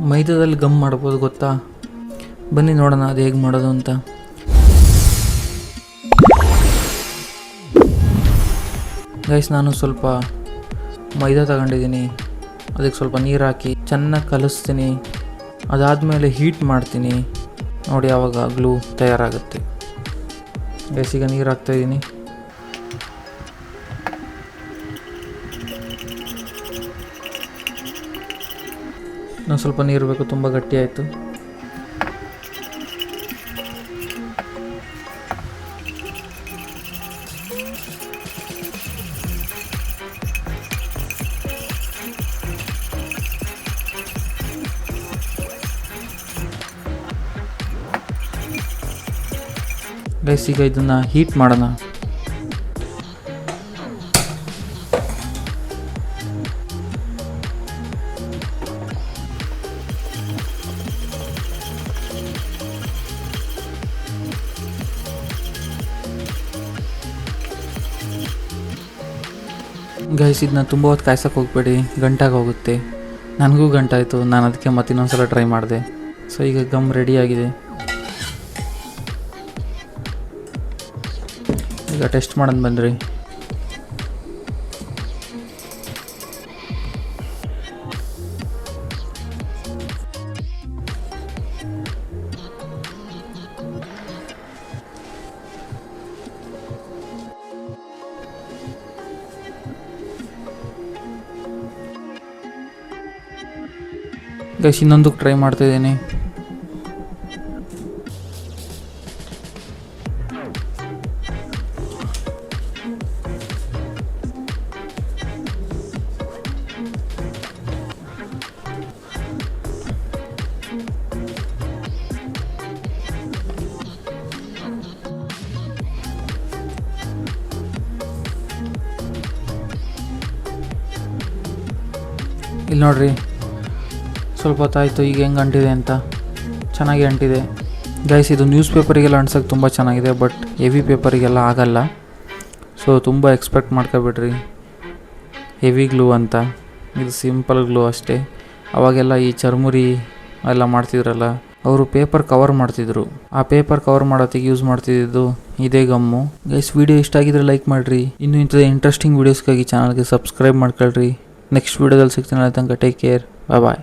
ಮೈದಾದಲ್ಲಿ gum ಮಾಡ್ಬೋದು ಗೊತ್ತಾ? ಬನ್ನಿ ನೋಡೋಣ ಅದು ಹೇಗೆ ಮಾಡೋದು ಅಂತ. ಗೈಸ್, ನಾನು ಸ್ವಲ್ಪ ಮೈದಾ ತಗೊಂಡಿದ್ದೀನಿ. ಅದಕ್ಕೆ ಸ್ವಲ್ಪ ನೀರು ಹಾಕಿ ಚೆನ್ನಾಗಿ ಕಲಿಸ್ತೀನಿ. ಅದಾದಮೇಲೆ ಹೀಟ್ ಮಾಡ್ತೀನಿ. ನೋಡಿ, ಆವಾಗ ಗ್ಲೂ ತಯಾರಾಗುತ್ತೆ. ಗೈಸ್, ಈಗ ನೀರು ಹಾಕ್ತಾಯಿದ್ದೀನಿ. ನಾನು ಸ್ವಲ್ಪ ನೀರು ಬೇಕು, ತುಂಬ ಗಟ್ಟಿ ಆಯಿತು. ಗೈಸ್, ಈಗ ಇದನ್ನು ಹೀಟ್ ಮಾಡೋಣ. ಗೈಸ್, ಇದನ್ನ ತುಂಬ ಹೊತ್ತು ಕಾಯ್ಸೋಕೆ ಹೋಗ್ಬೇಡಿ, ಗಂಟಾಗಿ ಹೋಗುತ್ತೆ. ನನಗೂ ಗಂಟಾಯಿತು, ನಾನು ಅದಕ್ಕೆ ಮತ್ತೆ ಇನ್ನೊಂದ್ಸಲ ಟ್ರೈ ಮಾಡಿದೆ. ಸೊ ಈಗ ಗಮ್ ರೆಡಿಯಾಗಿದೆ. ಈಗ ಟೆಸ್ಟ್ ಮಾಡೋದು ಬಂದ್ರಿ. ಗೈಸ್, ಇನ್ನೊಂದಕ್ಕೆ ಟ್ರೈ ಮಾಡ್ತಾಯಿದ್ದೀನಿ. ಇಲ್ಲಿ ನೋಡ್ರಿ, ಸ್ವಲ್ಪ ಹೊತ್ತಾಯಿತು. ಈಗ ಹೆಂಗೆ ಅಂಟಿದೆ ಅಂತ. ಚೆನ್ನಾಗಿ ಅಂಟಿದೆ. ಗೈಸ್, ಇದು ನ್ಯೂಸ್ ಪೇಪರಿಗೆಲ್ಲ ಅಂಟ್ಸೋಕ್ಕೆ ತುಂಬ ಚೆನ್ನಾಗಿದೆ, ಬಟ್ ಹೆವಿ ಪೇಪರಿಗೆಲ್ಲ ಆಗಲ್ಲ. ಸೊ ತುಂಬ ಎಕ್ಸ್ಪೆಕ್ಟ್ ಮಾಡ್ಕೊಬೇಡ್ರಿ ಹೆವಿ ಗ್ಲೂ ಅಂತ. ಇದು ಸಿಂಪಲ್ ಗ್ಲೂ ಅಷ್ಟೇ. ಅವಾಗೆಲ್ಲ ಈ ಚರ್ಮುರಿ ಎಲ್ಲ ಮಾಡ್ತಿದ್ರಲ್ಲ, ಅವರು ಪೇಪರ್ ಕವರ್ ಮಾಡ್ತಿದ್ರು. ಆ ಪೇಪರ್ ಕವರ್ ಮಾಡೋತ್ತಿಗೆ ಯೂಸ್ ಮಾಡ್ತಿದ್ದು ಇದೇ ಗಮ್ಮು. ಗೈಸ್, ವಿಡಿಯೋ ಇಷ್ಟ ಆಗಿದ್ರೆ ಲೈಕ್ ಮಾಡಿರಿ. ಇನ್ನೂ ಇಂಥದ್ದು ಇಂಟ್ರೆಸ್ಟಿಂಗ್ ವೀಡಿಯೋಸ್ಗಾಗಿ ಚಾನಲ್ಗೆ ಸಬ್ಸ್ಕ್ರೈಬ್ ಮಾಡ್ಕೊಳ್ರಿ. ನೆಕ್ಸ್ಟ್ ವೀಡಿಯೋದಲ್ಲಿ ಸಿಗ್ತೀನಿ. ತನಕ ಟೇಕ್ ಕೇರ್. ಬಾಯ್.